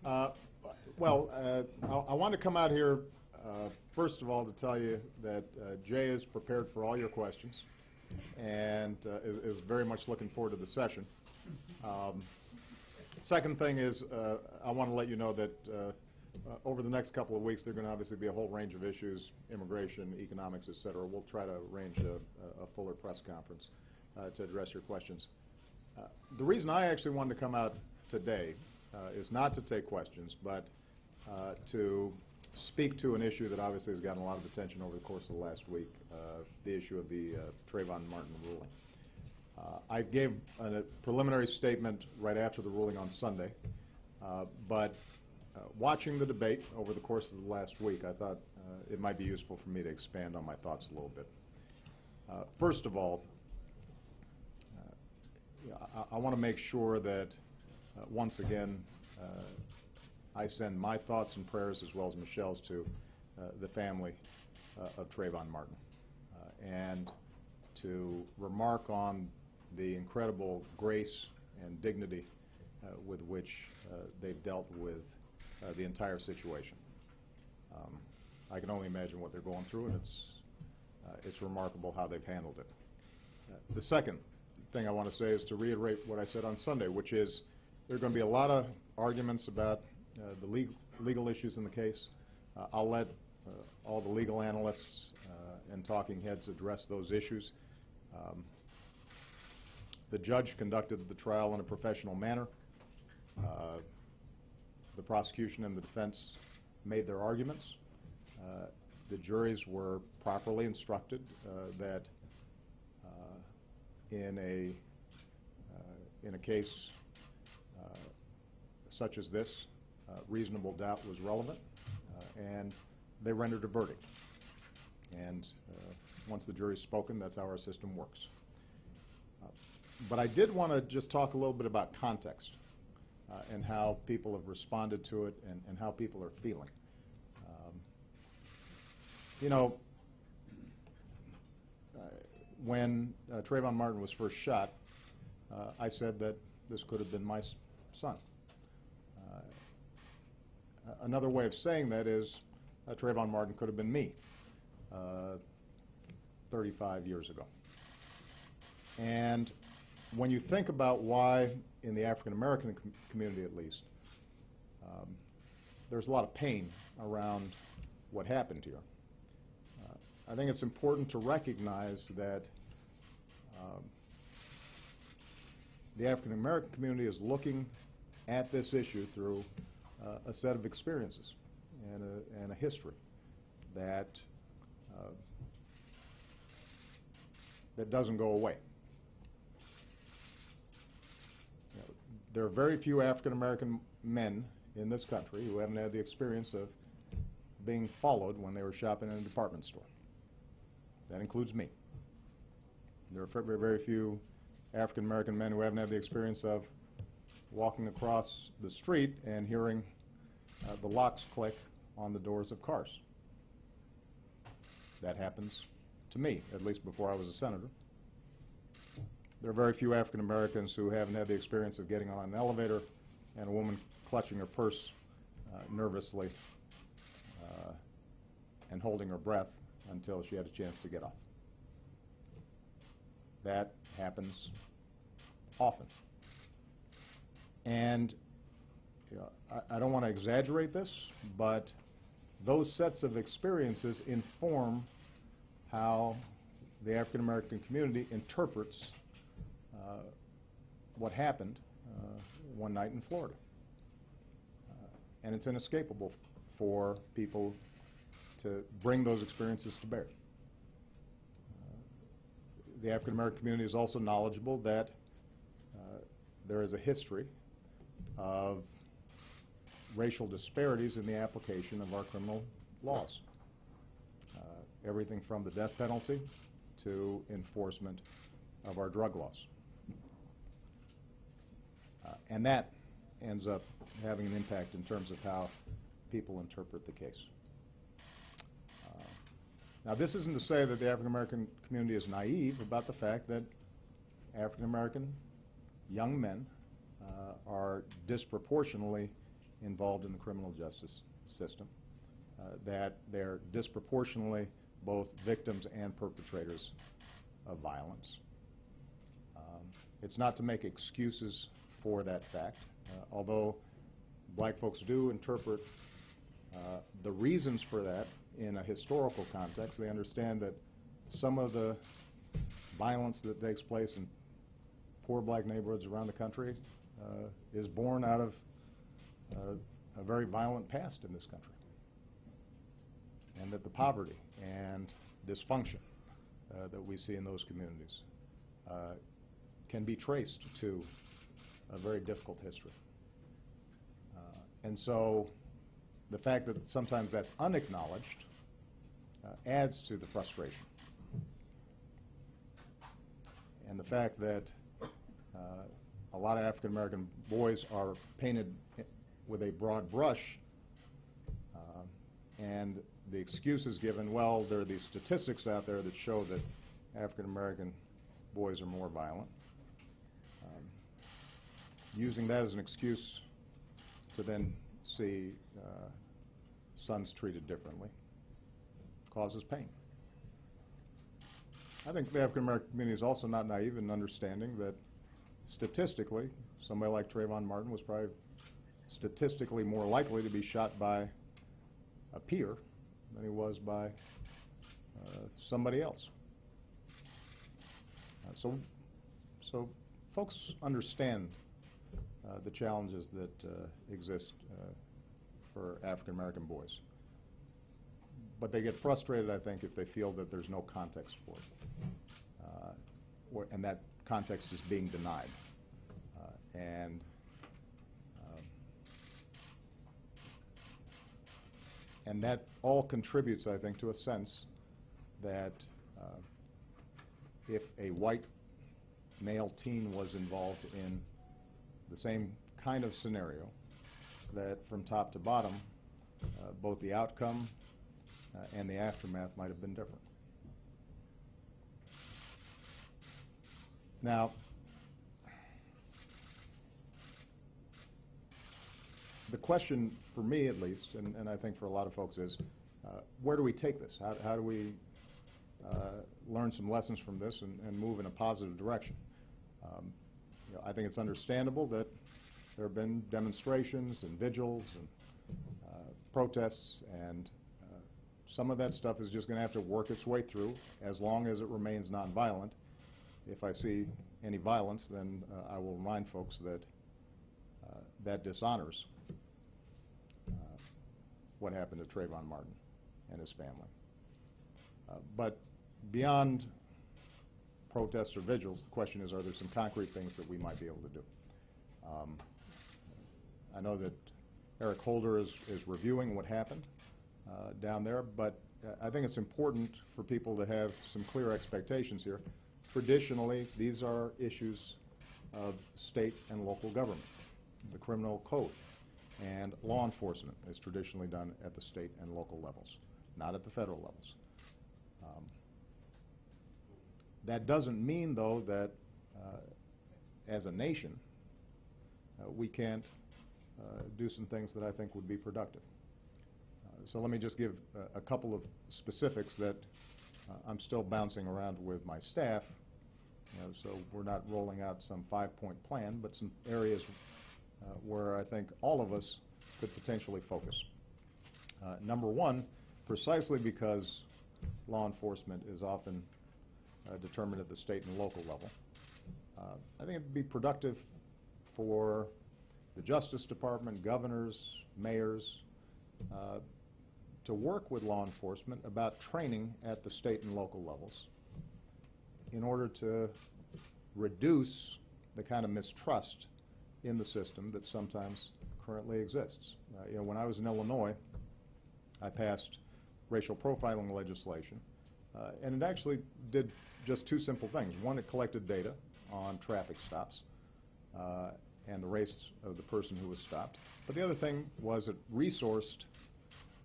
Uh, I want to come out here, first of all, to tell you that Jay is prepared for all your questions and is very much looking forward to the session. Second thing is, I want to let you know that over the next couple of weeks, there are going to obviously be a whole range of issues, immigration, economics, et cetera. We'll try to arrange a fuller press conference to address your questions. The reason I actually wanted to come out today is not to take questions, but to speak to an issue that obviously has gotten a lot of attention over the course of the last week, the issue of the Trayvon Martin ruling. I gave a preliminary statement right after the ruling on Sunday, but watching the debate over the course of the last week, I thought it might be useful for me to expand on my thoughts a little bit. First of all, I want to make sure that once again I send my thoughts and prayers as well as Michelle's to the family of Trayvon Martin and to remark on the incredible grace and dignity with which they've dealt with the entire situation. I can only imagine what they're going through, and it's remarkable how they've handled it. The second thing I want to say is to reiterate what I said on Sunday, which is there are going to be a lot of arguments about the legal issues in the case. I'll let all the legal analysts and talking heads address those issues. The judge conducted the trial in a professional manner. The prosecution and the defense made their arguments. The juries were properly instructed that in a case such as this, reasonable doubt was relevant, and they rendered a verdict. And once the jury's spoken, that's how our system works. But I did want to just talk a little bit about context and how people have responded to it and how people are feeling. You know, when Trayvon Martin was first shot, I said that this could have been my son. Another way of saying that is Trayvon Martin could have been me 35 years ago. And when you think about why, in the African American community at least, there's a lot of pain around what happened here, I think it's important to recognize that the African American community is looking at this issue through a set of experiences and a history that doesn't go away. There are very few African American men in this country who haven't had the experience of being followed when they were shopping in a department store. That includes me. There are very few African American men who haven't had the experience of walking across the street and hearing the locks click on the doors of cars. That happens to me, at least before I was a senator. There are very few African Americans who haven't had the experience of getting on an elevator and a woman clutching her purse nervously and holding her breath until she had a chance to get off. That happens often. And I don't want to exaggerate this, but those sets of experiences inform how the African American community interprets what happened one night in Florida. And it's inescapable for people to bring those experiences to bear. The African American community is also knowledgeable that there is a history of racial disparities in the application of our criminal laws. Everything from the death penalty to enforcement of our drug laws. And that ends up having an impact in terms of how people interpret the case. Now, this isn't to say that the African American community is naive about the fact that African American young men are disproportionately involved in the criminal justice system, that they're disproportionately both victims and perpetrators of violence. It's not to make excuses for that fact, although black folks do interpret the reasons for that in a historical context. They understand that some of the violence that takes place in poor black neighborhoods around the country is born out of a very violent past in this country, and that the poverty and dysfunction that we see in those communities can be traced to a very difficult history. And so the fact that sometimes that's unacknowledged adds to the frustration. And the fact that a lot of African American boys are painted with a broad brush, and the excuse is given, well, there are these statistics out there that show that African American boys are more violent. Using that as an excuse to then see sons treated differently causes pain. I think the African American community is also not naive in understanding that statistically, somebody like Trayvon Martin was probably statistically more likely to be shot by a peer than he was by somebody else. So folks understand the challenges that exist for African American boys. But they get frustrated, I think, if they feel that there's no context for it, and that context is being denied. And that all contributes, I think, to a sense that if a white male teen was involved in the same kind of scenario, that from top to bottom, both the outcome and the aftermath might have been different. Now, the question for me, at least, and I think for a lot of folks, is where do we take this? How do we learn some lessons from this and move in a positive direction? I think it's understandable that there have been demonstrations and vigils and protests, and some of that stuff is just going to have to work its way through as long as it remains nonviolent. If I see any violence, then I will remind folks that that dishonors what happened to Trayvon Martin and his family. But beyond protests or vigils, the question is, are there some concrete things that we might be able to do? I know that Eric Holder is reviewing what happened down there, but I think it's important for people to have some clear expectations here. Traditionally, these are issues of state and local government. The criminal code and law enforcement is traditionally done at the state and local levels, not at the federal levels. That doesn't mean, though, that as a nation we can't do some things that I think would be productive. So let me just give a couple of specifics that I'm still bouncing around with my staff. So we're not rolling out some 5-point plan, but some areas where I think all of us could potentially focus. Number one, precisely because law enforcement is often determined at the state and local level, I think it would be productive for the Justice Department, governors, mayors, to work with law enforcement about training at the state and local levels in order to reduce the kind of mistrust in the system that sometimes currently exists. When I was in Illinois, I passed racial profiling legislation, and it actually did just two simple things. One, it collected data on traffic stops and the race of the person who was stopped. But the other thing was it resourced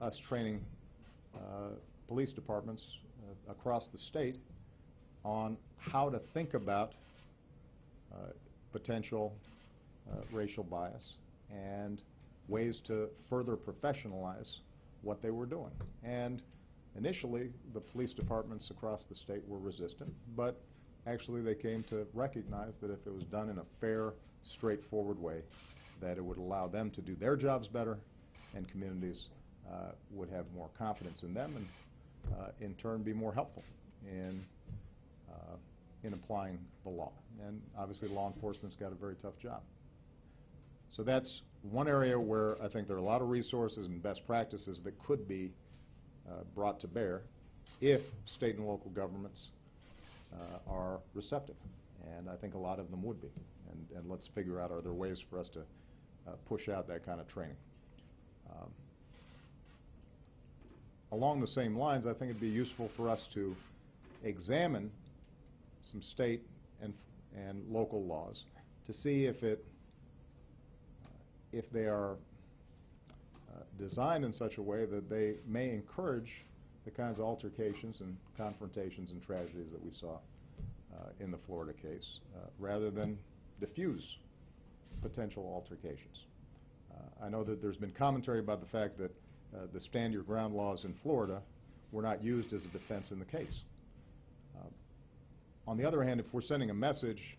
us training police departments across the state on how to think about potential racial bias and ways to further professionalize what they were doing. And initially, the police departments across the state were resistant, but actually they came to recognize that if it was done in a fair, straightforward way, that it would allow them to do their jobs better, and communities would have more confidence in them, and in turn be more helpful in applying the law. And obviously law enforcement's got a very tough job. So that's one area where I think there are a lot of resources and best practices that could be brought to bear if state and local governments are receptive. And I think a lot of them would be. And let's figure out, are there ways for us to push out that kind of training. Along the same lines, I think it'd be useful for us to examine some state and local laws to see if they are designed in such a way that they may encourage the kinds of altercations and confrontations and tragedies that we saw in the Florida case, rather than diffuse potential altercations. I know that there's been commentary about the fact that the stand your ground laws in Florida were not used as a defense in the case. On the other hand, if we're sending a message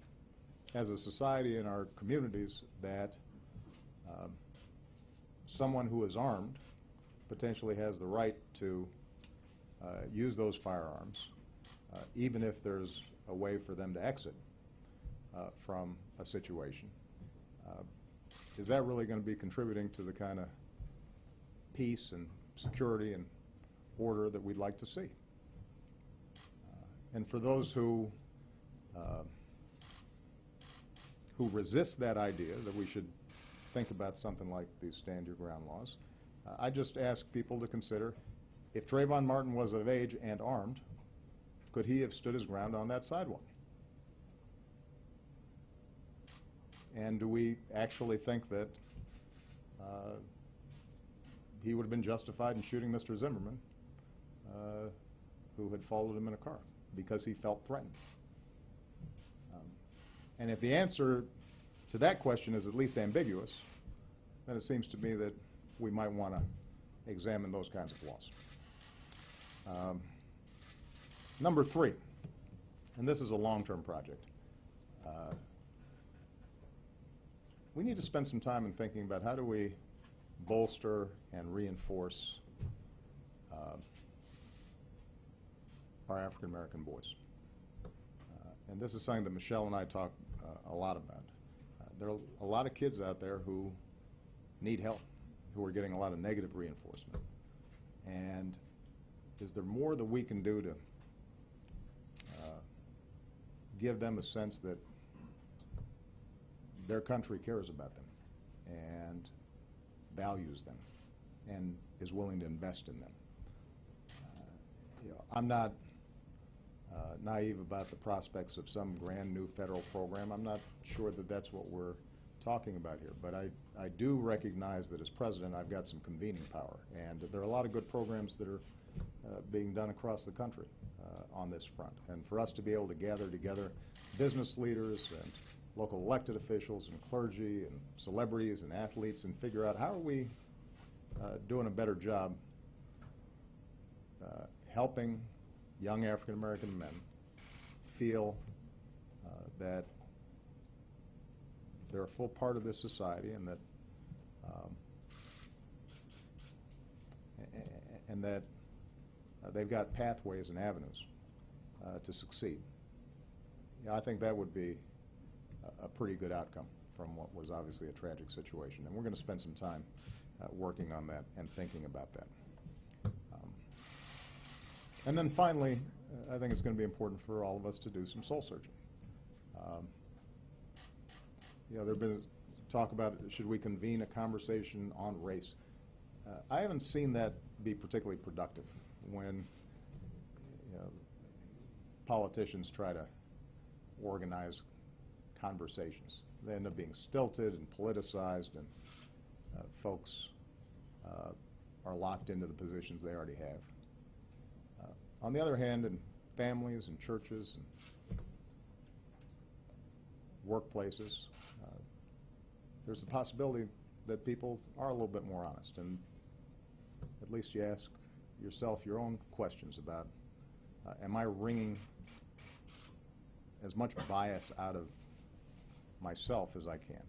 as a society in our communities that someone who is armed potentially has the right to use those firearms, even if there's a way for them to exit from a situation, is that really going to be contributing to the kind of peace and security and order that we'd like to see? And for those who resist that idea that we should think about something like these stand your ground laws, I just ask people to consider, if Trayvon Martin was of age and armed, could he have stood his ground on that sidewalk? And do we actually think that he would have been justified in shooting Mr. Zimmerman, who had followed him in a car, because he felt threatened? And if the answer to that question is at least ambiguous, then it seems to me that we might want to examine those kinds of laws. Number 3, and this is a long-term project. We need to spend some time in thinking about how do we bolster and reinforce our African American boys. And this is something that Michelle and I talk a lot about. There are a lot of kids out there who need help, who are getting a lot of negative reinforcement. And is there more that we can do to give them a sense that their country cares about them and values them and is willing to invest in them? I'm not naive about the prospects of some grand new federal program. I'm not sure that that's what we're talking about here, but I do recognize that as president I've got some convening power, and there are a lot of good programs that are being done across the country on this front. And for us to be able to gather together business leaders and local elected officials and clergy and celebrities and athletes and figure out how are we doing a better job helping young African American men feel that they're a full part of this society, and that they've got pathways and avenues to succeed. I think that would be a pretty good outcome from what was obviously a tragic situation, and we're going to spend some time working on that and thinking about that. And then finally, I think it's going to be important for all of us to do some soul searching. There's been talk about, should we convene a conversation on race? I haven't seen that be particularly productive when politicians try to organize conversations. They end up being stilted and politicized, and folks are locked into the positions they already have. On the other hand, in families and churches and workplaces, there's the possibility that people are a little bit more honest, and at least you ask yourself your own questions about, am I wringing as much bias out of myself as I can?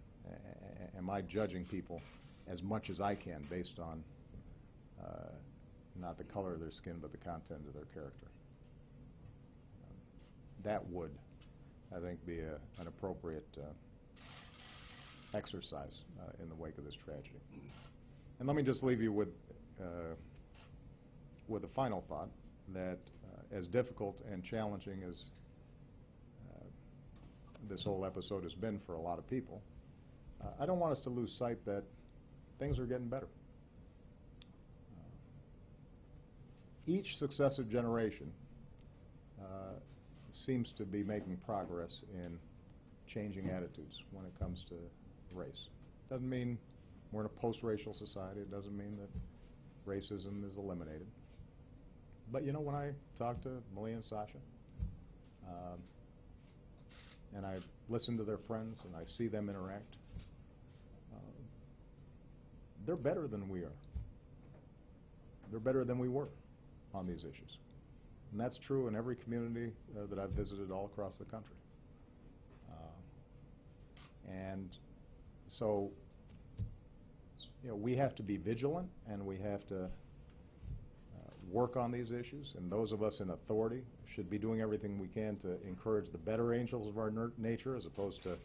Am I judging people as much as I can based on not the color of their skin, but the content of their character? That would, I think, be an appropriate exercise in the wake of this tragedy. And let me just leave you with a final thought, that as difficult and challenging as this whole episode has been for a lot of people, I don't want us to lose sight that things are getting better. Each successive generation seems to be making progress in changing attitudes when it comes to race. Doesn't mean we're in a post-racial society. It doesn't mean that racism is eliminated. But you know, when I talk to Malia and Sasha, and I listen to their friends and I see them interact, they're better than we are. They're better than we were on these issues. And that's true in every community that I've visited all across the country. And so, you know, we have to be vigilant, and we have to work on these issues, and those of us in authority should be doing everything we can to encourage the better angels of our nature, as opposed to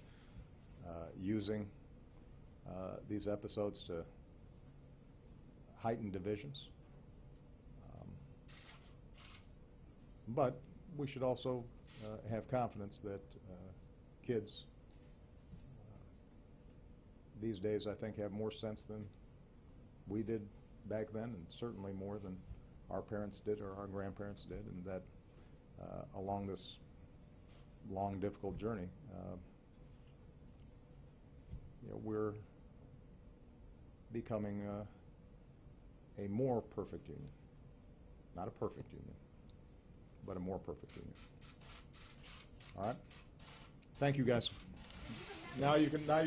using these episodes to heighten divisions. But we should also have confidence that kids these days, I think, have more sense than we did back then, and certainly more than our parents did or our grandparents did, and that along this long, difficult journey, you know, we're becoming a more perfect union. Not a perfect union, but a more perfect union. All right? Thank you, guys. Now you can talk.